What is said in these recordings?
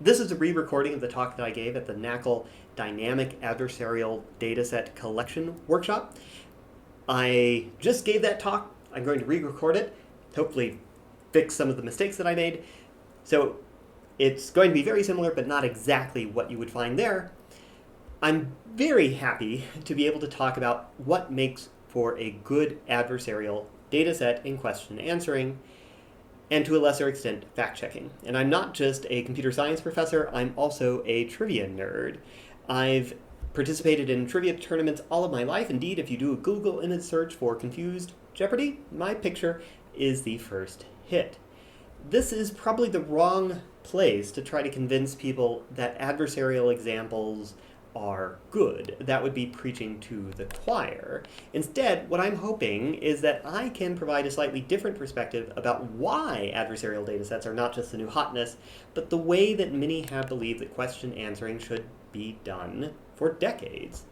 This is a re-recording of the talk that I gave at the NACL Dynamic Adversarial Dataset Collection Workshop. I just gave that talk. I'm going to re-record it, hopefully fix some of the mistakes that I made. So it's going to be very similar, but not exactly what you would find there. I'm very happy to be able to talk about what makes for a good adversarial dataset in question answering, and to a lesser extent, fact-checking. And I'm not just a computer science professor, I'm also a trivia nerd. I've participated in trivia tournaments all of my life. Indeed, if you do a Google image search for Confused Jeopardy, my picture is the first hit. This is probably the wrong place to try to convince people that adversarial examples are good. That would be preaching to the choir. Instead, what I'm hoping is that I can provide a slightly different perspective about why adversarial datasets are not just the new hotness, but the way that many have believed that question answering should be done for decades.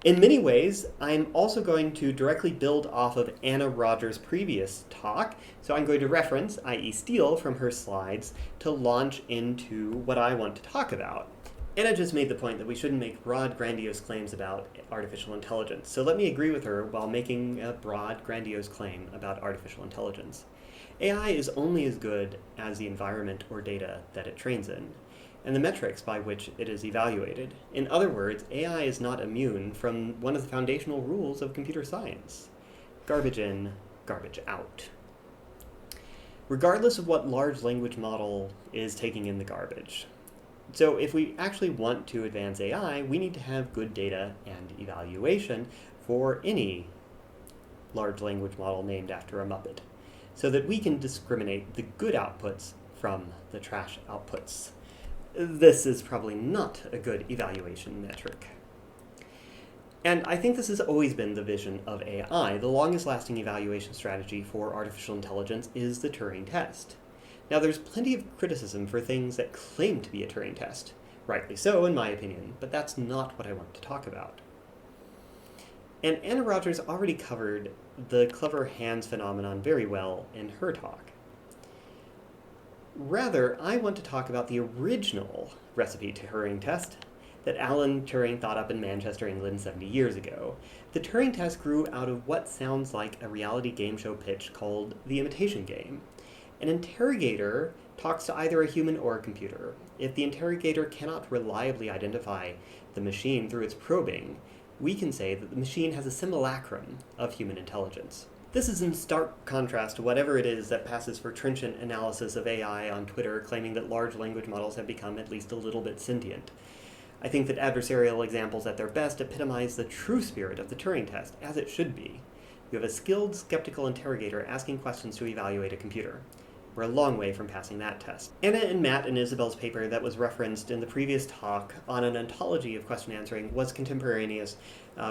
In many ways, I'm also going to directly build off of Anna Rogers' previous talk, so I'm going to reference, i.e. steal from her slides, to launch into what I want to talk about. Anna just made the point that we shouldn't make broad, grandiose claims about artificial intelligence. So let me agree with her while making a broad, grandiose claim about artificial intelligence. AI is only as good as the environment or data that it trains in, and the metrics by which it is evaluated. In other words, AI is not immune from one of the foundational rules of computer science: garbage in, garbage out. Regardless of what large language model is taking in the garbage. So if we actually want to advance AI, we need to have good data and evaluation for any large language model named after a Muppet, so that we can discriminate the good outputs from the trash outputs. This is probably not a good evaluation metric. And I think this has always been the vision of AI. The longest lasting evaluation strategy for artificial intelligence is the Turing test. Now, there's plenty of criticism for things that claim to be a Turing test. Rightly so, in my opinion, but that's not what I want to talk about. And Anna Rogers already covered the clever hands phenomenon very well in her talk. Rather, I want to talk about the original recipe Turing test that Alan Turing thought up in Manchester, England 70 years ago. The Turing test grew out of what sounds like a reality game show pitch called the imitation game. An interrogator talks to either a human or a computer. If the interrogator cannot reliably identify the machine through its probing, we can say that the machine has a simulacrum of human intelligence. This is in stark contrast to whatever it is that passes for trenchant analysis of AI on Twitter, claiming that large language models have become at least a little bit sentient. I think that adversarial examples at their best epitomize the true spirit of the Turing test, as it should be. You have a skilled, skeptical interrogator asking questions to evaluate a computer. We're a long way from passing that test. Anna and Matt and Isabel's paper that was referenced in the previous talk on an ontology of question answering was contemporaneous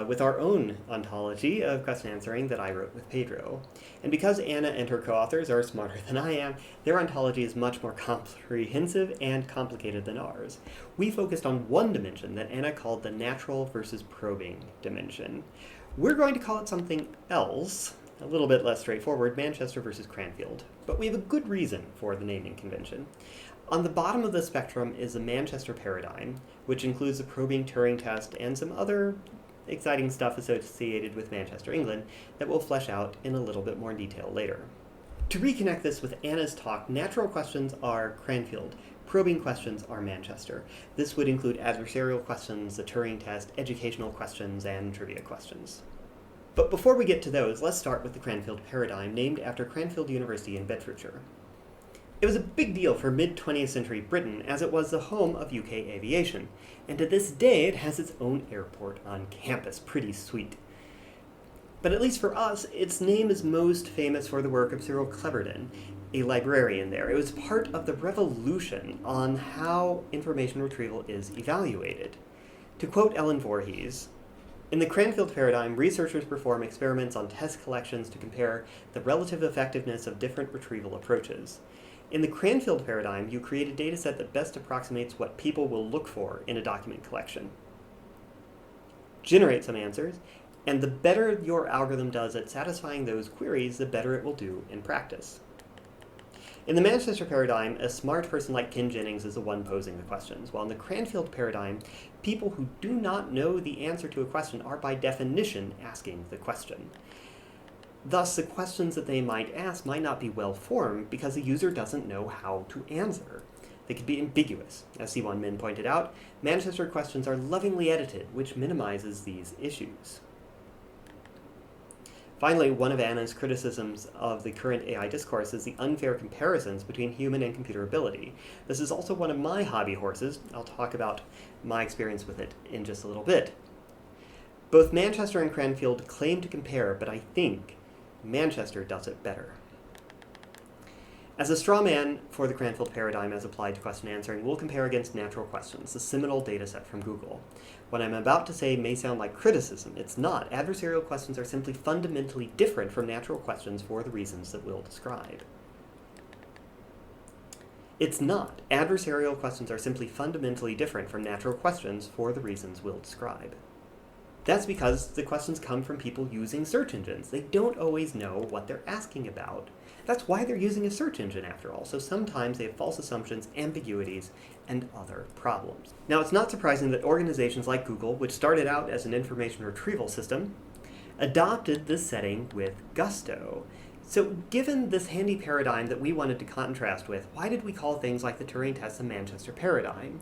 with our own ontology of question answering that I wrote with Pedro. And because Anna and her co-authors are smarter than I am, their ontology is much more comprehensive and complicated than ours. We focused on one dimension that Anna called the natural versus probing dimension. We're going to call it something else, a little bit less straightforward, Manchester versus Cranfield. But we have a good reason for the naming convention. On the bottom of the spectrum is the Manchester Paradigm, which includes the probing Turing test and some other exciting stuff associated with Manchester, England, that we'll flesh out in a little bit more detail later. To reconnect this with Anna's talk, natural questions are Cranfield, probing questions are Manchester. This would include adversarial questions, the Turing test, educational questions, and trivia questions. But before we get to those, let's start with the Cranfield Paradigm, named after Cranfield University in Bedfordshire. It was a big deal for mid-20th century Britain, as it was the home of UK aviation, and to this day it has its own airport on campus. Pretty sweet. But at least for us, its name is most famous for the work of Cyril Cleverton, a librarian there. It was part of the revolution on how information retrieval is evaluated. To quote Ellen Voorhees, in the Cranfield Paradigm, researchers perform experiments on test collections to compare the relative effectiveness of different retrieval approaches. In the Cranfield Paradigm, you create a dataset that best approximates what people will look for in a document collection. Generate some answers, and the better your algorithm does at satisfying those queries, the better it will do in practice. In the Manchester paradigm, a smart person like Ken Jennings is the one posing the questions, while in the Cranfield paradigm, people who do not know the answer to a question are by definition asking the question. Thus, the questions that they might ask might not be well-formed because the user doesn't know how to answer. They could be ambiguous. As C1 Min pointed out, Manchester questions are lovingly edited, which minimizes these issues. Finally, one of Anna's criticisms of the current AI discourse is the unfair comparisons between human and computer ability. This is also one of my hobby horses. I'll talk about my experience with it in just a little bit. Both Manchester and Cranfield claim to compare, but I think Manchester does it better. As a straw man for the Cranfield paradigm as applied to question answering, we'll compare against natural questions, the seminal dataset from Google. What I'm about to say may sound like criticism. It's not. Adversarial questions are simply fundamentally different from natural questions for the reasons that we'll describe. It's not. Adversarial questions are simply fundamentally different from natural questions for the reasons we'll describe. That's because the questions come from people using search engines. They don't always know what they're asking about. That's why they're using a search engine, after all, so sometimes they have false assumptions, ambiguities, and other problems. Now, it's not surprising that organizations like Google, which started out as an information retrieval system, adopted this setting with gusto. So given this handy paradigm that we wanted to contrast with, why did we call things like the Turing test the Manchester paradigm?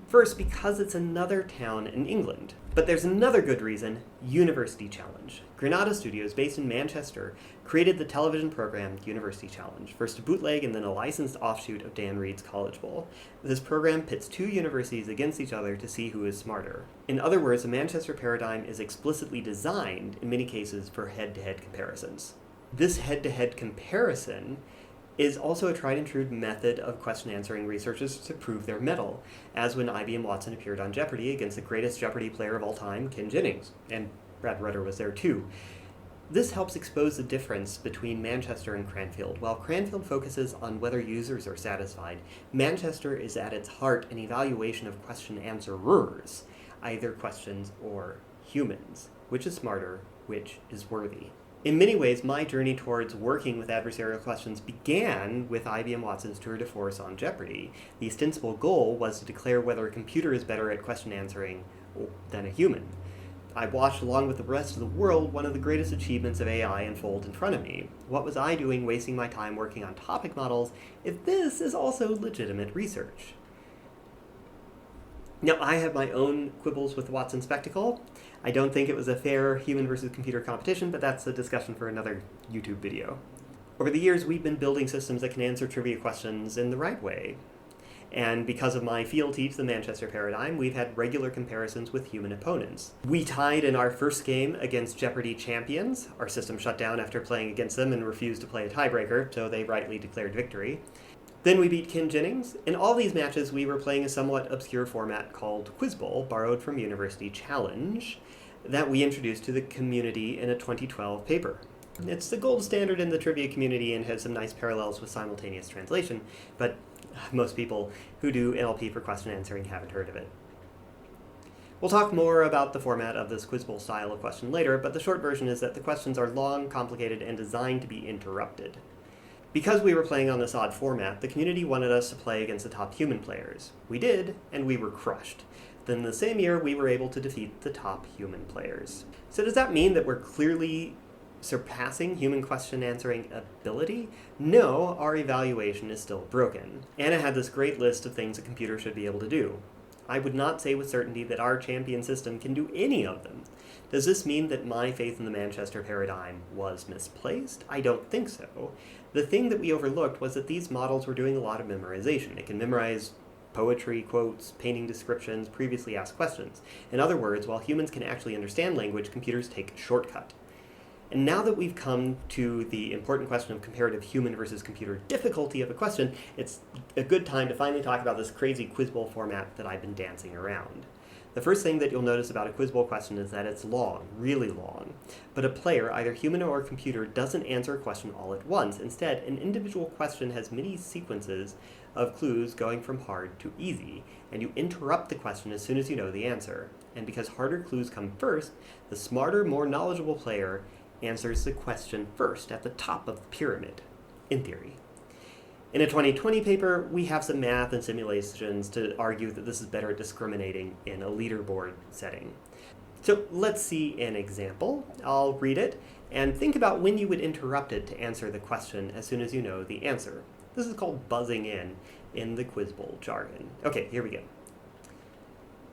First, because it's another town in England. But there's another good reason: University Challenge. Granada Studios, based in Manchester, created the television program University Challenge, first a bootleg and then a licensed offshoot of Dan Reed's College Bowl. This program pits two universities against each other to see who is smarter. In other words, the Manchester paradigm is explicitly designed, in many cases, for head-to-head comparisons. This head-to-head comparison is also a tried-and-true method of question-answering researchers to prove their mettle, as when IBM Watson appeared on Jeopardy against the greatest Jeopardy player of all time, Ken Jennings, and Brad Rutter was there too. This helps expose the difference between Manchester and Cranfield. While Cranfield focuses on whether users are satisfied, Manchester is at its heart an evaluation of question-answerers, either questions or humans. Which is smarter, which is worthy? In many ways, my journey towards working with adversarial questions began with IBM Watson's tour de force on Jeopardy. The ostensible goal was to declare whether a computer is better at question answering than a human. I watched, along with the rest of the world, one of the greatest achievements of AI unfold in front of me. What was I doing wasting my time working on topic models if this is also legitimate research? Now, I have my own quibbles with the Watson spectacle. I don't think it was a fair human versus computer competition, but that's a discussion for another YouTube video. Over the years, we've been building systems that can answer trivia questions in the right way. And because of my fealty to the Manchester paradigm, we've had regular comparisons with human opponents. We tied in our first game against Jeopardy champions. Our system shut down after playing against them and refused to play a tiebreaker, so they rightly declared victory. Then we beat Ken Jennings. In all these matches, we were playing a somewhat obscure format called Quiz Bowl, borrowed from University Challenge, that we introduced to the community in a 2012 paper. It's the gold standard in the trivia community and has some nice parallels with simultaneous translation, but most people who do NLP for question answering haven't heard of it. We'll talk more about the format of this Quiz Bowl style of question later, but the short version is that the questions are long, complicated, and designed to be interrupted. Because we were playing on this odd format, the community wanted us to play against the top human players. We did, and we were crushed. Then the same year, we were able to defeat the top human players. So does that mean that we're clearly surpassing human question answering ability? No, our evaluation is still broken. Anna had this great list of things a computer should be able to do. I would not say with certainty that our champion system can do any of them. Does this mean that my faith in the Manchester paradigm was misplaced? I don't think so. The thing that we overlooked was that these models were doing a lot of memorization. It can memorize poetry, quotes, painting descriptions, previously asked questions. In other words, while humans can actually understand language, computers take a shortcut. And now that we've come to the important question of comparative human versus computer difficulty of a question, it's a good time to finally talk about this crazy Quiz Bowl format that I've been dancing around. The first thing that you'll notice about a Quiz Bowl question is that it's long, really long. But a player, either human or computer, doesn't answer a question all at once. Instead, an individual question has many sequences of clues going from hard to easy, and you interrupt the question as soon as you know the answer. And because harder clues come first, the smarter, more knowledgeable player answers the question first, at the top of the pyramid, in theory. In a 2020 paper, we have some math and simulations to argue that this is better at discriminating in a leaderboard setting. So let's see an example. I'll read it, and think about when you would interrupt it to answer the question as soon as you know the answer. This is called buzzing in the Quiz Bowl jargon. Okay, here we go.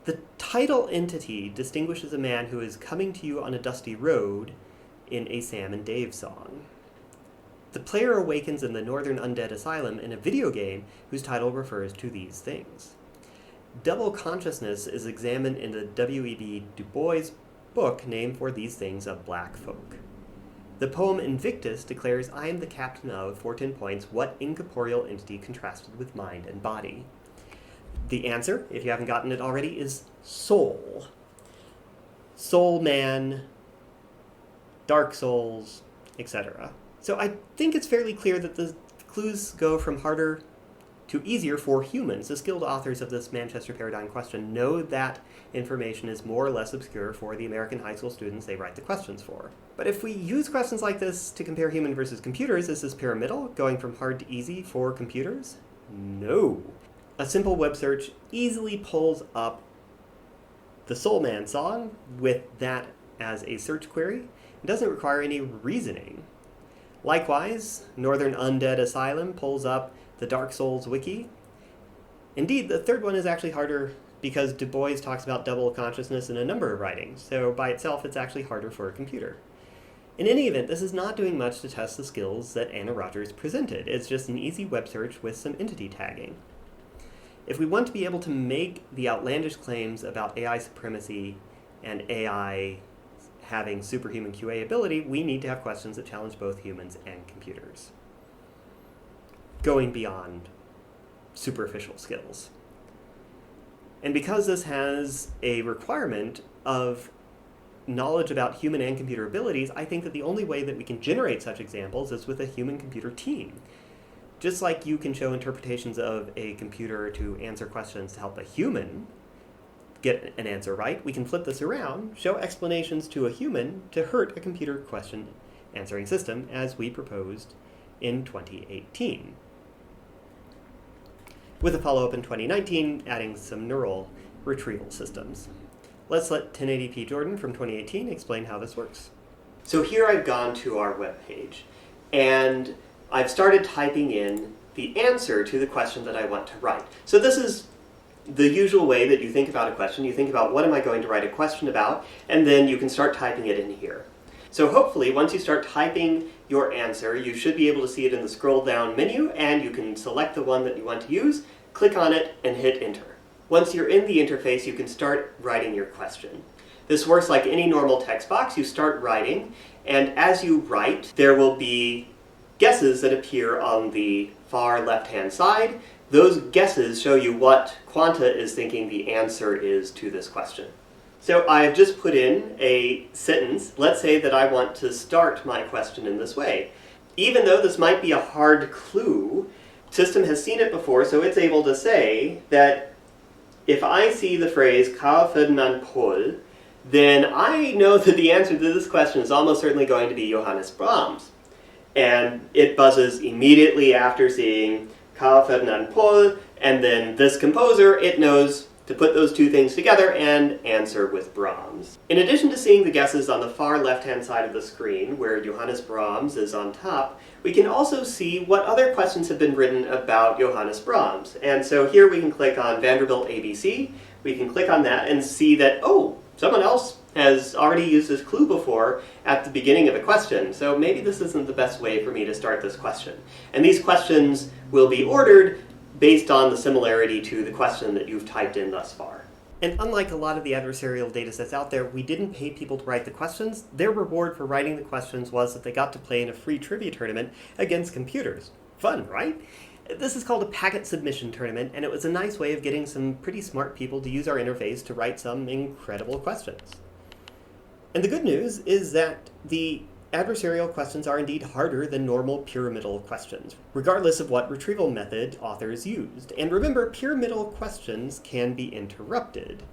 The title entity distinguishes a man who is coming to you on a dusty road in a Sam and Dave song. The player awakens in the Northern Undead Asylum in a video game whose title refers to these things. Double consciousness is examined in the W.E.B. Du Bois book named for these things of black folk. The poem Invictus declares, I am the captain of, for 10 points, what incorporeal entity contrasted with mind and body. The answer, if you haven't gotten it already, is soul. Soul man, Dark Souls, etc. So I think it's fairly clear that the clues go from harder to easier for humans. The skilled authors of this Manchester Paradigm question know that information is more or less obscure for the American high school students they write the questions for. But if we use questions like this to compare human versus computers, is this pyramidal, going from hard to easy for computers? No. A simple web search easily pulls up the Soul Man song with that as a search query. It doesn't require any reasoning. Likewise, Northern Undead Asylum pulls up the Dark Souls wiki. Indeed, the third one is actually harder because Du Bois talks about double consciousness in a number of writings, so by itself it's actually harder for a computer. In any event, this is not doing much to test the skills that Anna Rogers presented. It's just an easy web search with some entity tagging. If we want to be able to make the outlandish claims about AI supremacy and AI having superhuman QA ability, we need to have questions that challenge both humans and computers, going beyond superficial skills. And because this has a requirement of knowledge about human and computer abilities, I think that the only way that we can generate such examples is with a human-computer team. Just like you can show interpretations of a computer to answer questions to help a human get an answer right, we can flip this around, show explanations to a human to hurt a computer question answering system, as we proposed in 2018. With a follow-up in 2019, adding some neural retrieval systems. Let's let 1080p Jordan from 2018 explain how this works. So here I've gone to our webpage, and I've started typing in the answer to the question that I want to write. So this is the usual way that you think about a question. You think about, what am I going to write a question about? And then you can start typing it in here. So hopefully, once you start typing your answer, you should be able to see it in the scroll down menu, and you can select the one that you want to use, click on it, and hit enter. Once you're in the interface, you can start writing your question. This works like any normal text box. You start writing, and as you write, there will be guesses that appear on the far left-hand side. Those guesses show you what Quanta is thinking the answer is to this question. So I've just put in a sentence. Let's say that I want to start my question in this way. Even though this might be a hard clue, system has seen it before, so it's able to say that if I see the phrase Karl Ferdinand Pohl, then I know that the answer to this question is almost certainly going to be Johannes Brahms. And it buzzes immediately after seeing Karl Ferdinand Pohl, and then this composer, it knows to put those two things together and answer with Brahms. In addition to seeing the guesses on the far left-hand side of the screen, where Johannes Brahms is on top, we can also see what other questions have been written about Johannes Brahms. And so here we can click on Vanderbilt ABC, we can click on that and see that, oh, someone else has already used this clue before at the beginning of a question, so maybe this isn't the best way for me to start this question. And these questions will be ordered based on the similarity to the question that you've typed in thus far. And unlike a lot of the adversarial datasets out there, we didn't pay people to write the questions. Their reward for writing the questions was that they got to play in a free trivia tournament against computers. Fun, right? This is called a packet submission tournament, and it was a nice way of getting some pretty smart people to use our interface to write some incredible questions. And the good news is that the adversarial questions are indeed harder than normal pyramidal questions, regardless of what retrieval method authors used. And remember, pyramidal questions can be interrupted.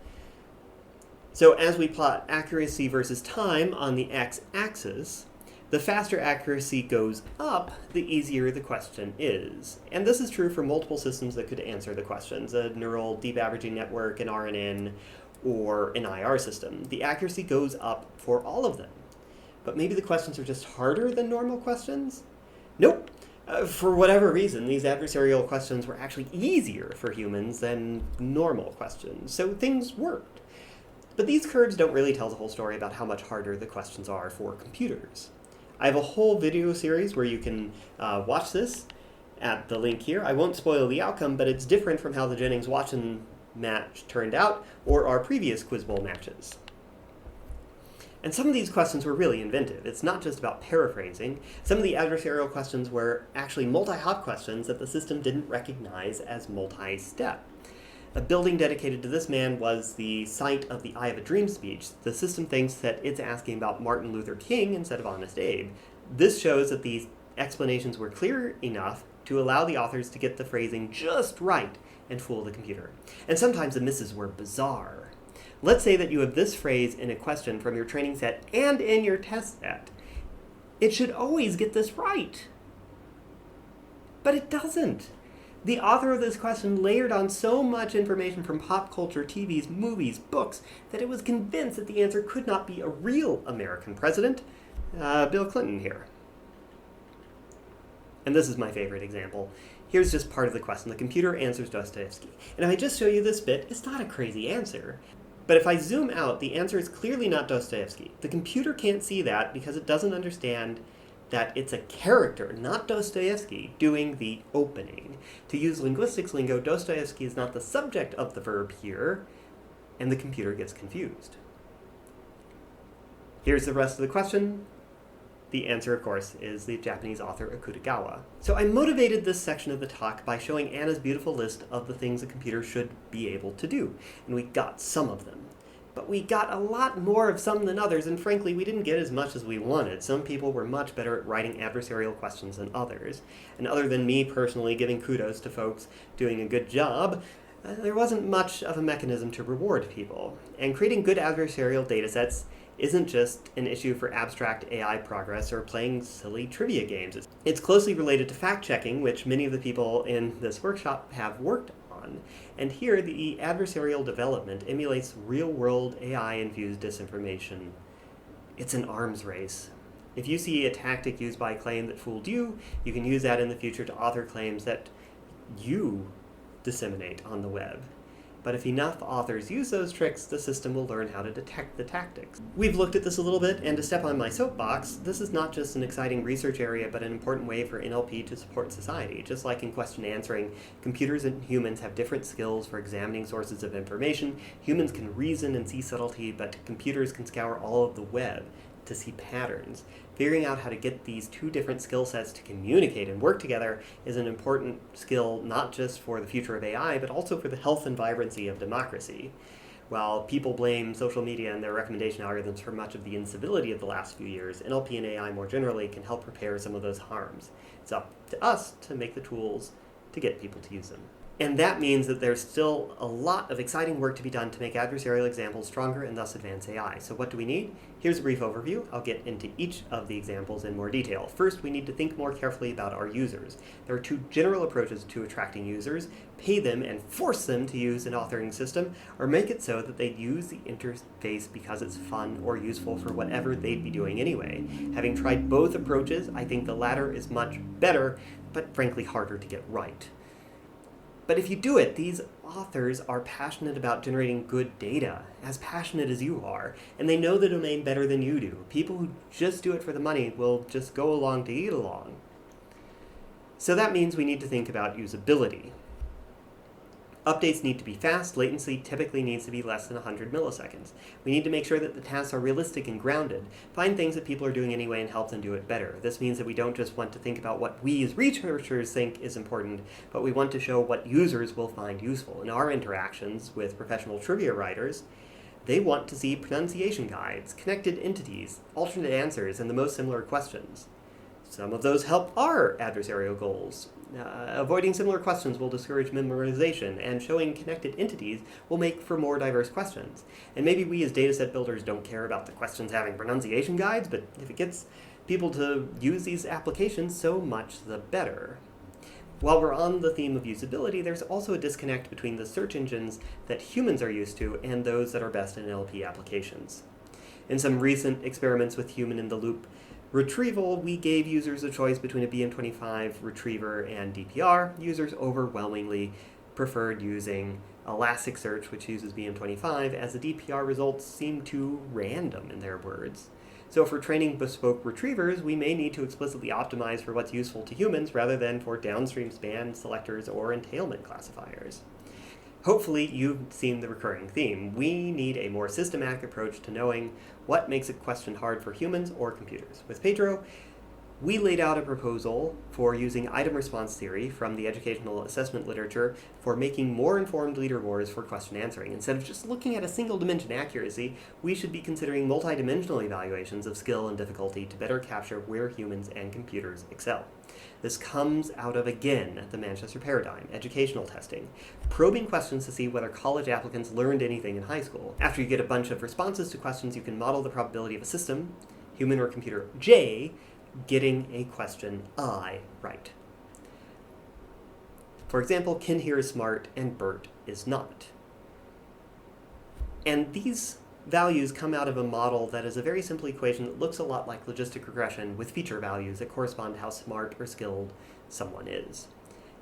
So as we plot accuracy versus time on the x-axis, The faster accuracy goes up, the easier the question is. And this is true for multiple systems that could answer the questions, a neural deep averaging network, an RNN, or an IR system. The accuracy goes up for all of them. But maybe the questions are just harder than normal questions? Nope. For whatever reason, these adversarial questions were actually easier for humans than normal questions, so things worked. But these curves don't really tell the whole story about how much harder the questions are for computers. I have a whole video series where you can watch this at the link here. I won't spoil the outcome, but it's different from how the Jennings-Watson match turned out or our previous Quiz Bowl matches. And some of these questions were really inventive. It's not just about paraphrasing. Some of the adversarial questions were actually multi-hop questions that the system didn't recognize as multi-step. A building dedicated to this man was the site of the I Have a Dream speech. The system thinks that it's asking about Martin Luther King instead of Honest Abe. This shows that these explanations were clear enough to allow the authors to get the phrasing just right and fool the computer. And sometimes the misses were bizarre. Let's say that you have this phrase in a question from your training set and in your test set. It should always get this right. But it doesn't. The author of this question layered on so much information from pop culture, TVs, movies, books, that it was convinced that the answer could not be a real American president, Bill Clinton here. And this is my favorite example. Here's just part of the question. The computer answers Dostoevsky. And if I just show you this bit, it's not a crazy answer. But if I zoom out, the answer is clearly not Dostoevsky. The computer can't see that because it doesn't understand that it's a character, not Dostoevsky, doing the opening. To use linguistics lingo, Dostoevsky is not the subject of the verb here, and the computer gets confused. Here's the rest of the question. The answer, of course, is the Japanese author Akutagawa. So I motivated this section of the talk by showing Anna's beautiful list of the things a computer should be able to do, and we got some of them. But we got a lot more of some than others, and frankly, we didn't get as much as we wanted. Some people were much better at writing adversarial questions than others. And other than me personally giving kudos to folks doing a good job, there wasn't much of a mechanism to reward people. And creating good adversarial datasets isn't just an issue for abstract AI progress or playing silly trivia games. It's closely related to fact-checking, which many of the people in this workshop have worked on. And here, the adversarial development emulates real-world AI-infused disinformation. It's an arms race. If you see a tactic used by a claim that fooled you, you can use that in the future to author claims that you disseminate on the web. But if enough authors use those tricks, the system will learn how to detect the tactics. We've looked at this a little bit, and to step on my soapbox, this is not just an exciting research area, but an important way for NLP to support society. Just like in question answering, computers and humans have different skills for examining sources of information. Humans can reason and see subtlety, but computers can scour all of the web to see patterns. Figuring out how to get these two different skill sets to communicate and work together is an important skill not just for the future of AI, but also for the health and vibrancy of democracy. While people blame social media and their recommendation algorithms for much of the incivility of the last few years, NLP and AI more generally can help repair some of those harms. It's up to us to make the tools to get people to use them. And that means that there's still a lot of exciting work to be done to make adversarial examples stronger and thus advance AI. So what do we need? Here's a brief overview. I'll get into each of the examples in more detail. First, we need to think more carefully about our users. There are two general approaches to attracting users: pay them and force them to use an authoring system, or make it so that they use the interface because it's fun or useful for whatever they'd be doing anyway. Having tried both approaches, I think the latter is much better, but frankly harder to get right. But if you do it, these authors are passionate about generating good data, as passionate as you are, and they know the domain better than you do. People who just do it for the money will just go along to eat along. So that means we need to think about usability. Updates need to be fast. Latency typically needs to be less than 100 milliseconds. We need to make sure that the tasks are realistic and grounded. Find things that people are doing anyway and help them do it better. This means that we don't just want to think about what we as researchers think is important, but we want to show what users will find useful. In our interactions with professional trivia writers, they want to see pronunciation guides, connected entities, alternate answers, and the most similar questions. Some of those help our adversarial goals. Avoiding similar questions will discourage memorization, and showing connected entities will make for more diverse questions. And maybe we as dataset builders don't care about the questions having pronunciation guides, but if it gets people to use these applications, so much the better. While we're on the theme of usability, there's also a disconnect between the search engines that humans are used to and those that are best in NLP applications. In some recent experiments with human-in-the-loop retrieval, we gave users a choice between a BM25 retriever and DPR. Users overwhelmingly preferred using Elasticsearch, which uses BM25, as the DPR results seem too random, in their words. So for training bespoke retrievers, we may need to explicitly optimize for what's useful to humans rather than for downstream span selectors or entailment classifiers. Hopefully you've seen the recurring theme. We need a more systematic approach to knowing what makes a question hard for humans or computers. With Pedro, we laid out a proposal for using item response theory from the educational assessment literature for making more informed leaderboards for question answering. Instead of just looking at a single dimension accuracy, we should be considering multidimensional evaluations of skill and difficulty to better capture where humans and computers excel. This comes out of, again, the Manchester Paradigm, educational testing, probing questions to see whether college applicants learned anything in high school. After you get a bunch of responses to questions, you can model the probability of a system, human or computer J, getting a question I right. For example, Ken here is smart and Bert is not. And these values come out of a model that is a very simple equation that looks a lot like logistic regression with feature values that correspond to how smart or skilled someone is.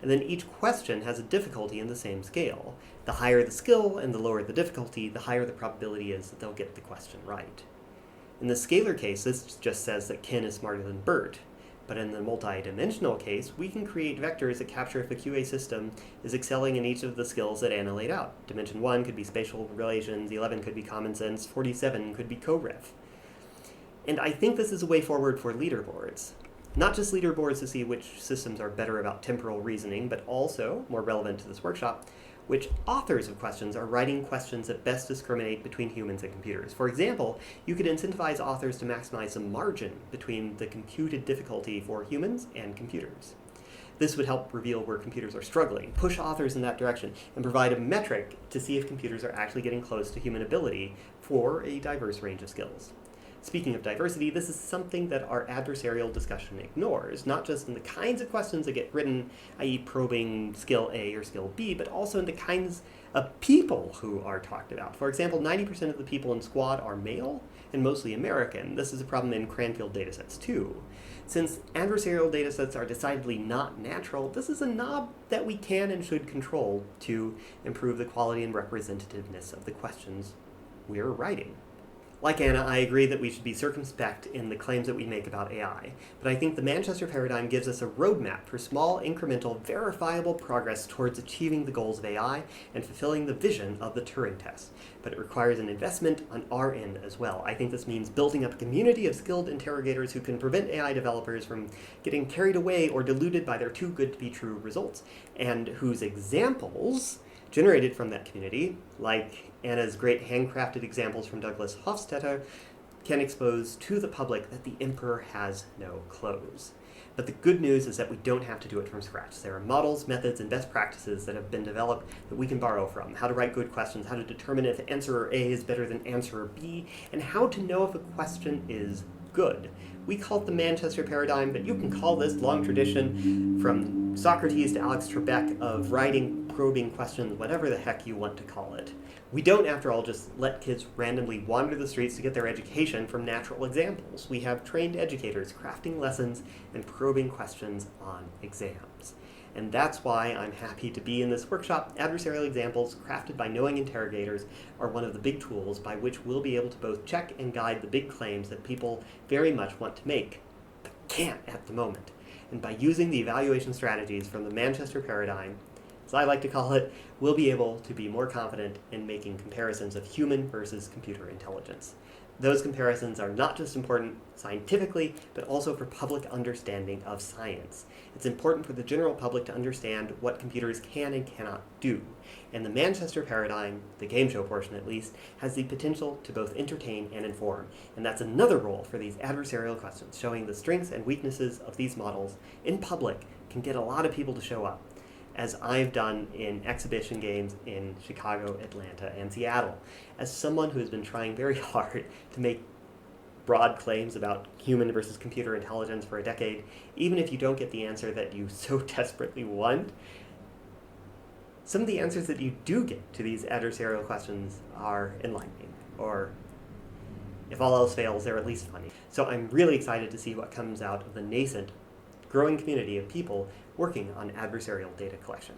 And then each question has a difficulty in the same scale. The higher the skill and the lower the difficulty, the higher the probability is that they'll get the question right. In the scalar case, this just says that Ken is smarter than Bert. But in the multi-dimensional case, we can create vectors that capture if a QA system is excelling in each of the skills that Anna laid out. Dimension 1 could be spatial relations, 11 could be common sense, 47 could be co-ref. And I think this is a way forward for leaderboards. Not just leaderboards to see which systems are better about temporal reasoning, but also, more relevant to this workshop, which authors of questions are writing questions that best discriminate between humans and computers. For example, you could incentivize authors to maximize the margin between the computed difficulty for humans and computers. This would help reveal where computers are struggling, push authors in that direction, and provide a metric to see if computers are actually getting close to human ability for a diverse range of skills. Speaking of diversity, this is something that our adversarial discussion ignores, not just in the kinds of questions that get written, i.e. probing skill A or skill B, but also in the kinds of people who are talked about. For example, 90% of the people in Squad are male and mostly American. This is a problem in Cranfield datasets too. Since adversarial datasets are decidedly not natural, this is a knob that we can and should control to improve the quality and representativeness of the questions we're writing. Like Anna, I agree that we should be circumspect in the claims that we make about AI, but I think the Manchester Paradigm gives us a roadmap for small, incremental, verifiable progress towards achieving the goals of AI and fulfilling the vision of the Turing test. But it requires an investment on our end as well. I think this means building up a community of skilled interrogators who can prevent AI developers from getting carried away or deluded by their too good to be true results, and whose examples generated from that community, like Anna's great handcrafted examples from Douglas Hofstetter, can expose to the public that the emperor has no clothes. But the good news is that we don't have to do it from scratch. There are models, methods, and best practices that have been developed that we can borrow from. How to write good questions, how to determine if answerer A is better than answerer B, and how to know if a question is good. We call it the Manchester Paradigm, but you can call this long tradition from Socrates to Alex Trebek of writing, probing questions, whatever the heck you want to call it. We don't, after all, just let kids randomly wander the streets to get their education from natural examples. We have trained educators crafting lessons and probing questions on exams. And that's why I'm happy to be in this workshop. Adversarial examples crafted by knowing interrogators are one of the big tools by which we'll be able to both check and guide the big claims that people very much want to make, but can't at the moment. And by using the evaluation strategies from the Manchester Paradigm, as I like to call it, we'll be able to be more confident in making comparisons of human versus computer intelligence. Those comparisons are not just important scientifically, but also for public understanding of science. It's important for the general public to understand what computers can and cannot do. And the Manchester Paradigm, the game show portion at least, has the potential to both entertain and inform. And that's another role for these adversarial questions, showing the strengths and weaknesses of these models in public can get a lot of people to show up, as I've done in exhibition games in Chicago, Atlanta, and Seattle, as someone who has been trying very hard to make broad claims about human versus computer intelligence for a decade, even if you don't get the answer that you so desperately want, some of the answers that you do get to these adversarial questions are enlightening, or if all else fails, they're at least funny. So I'm really excited to see what comes out of the nascent, growing community of people working on adversarial data collection.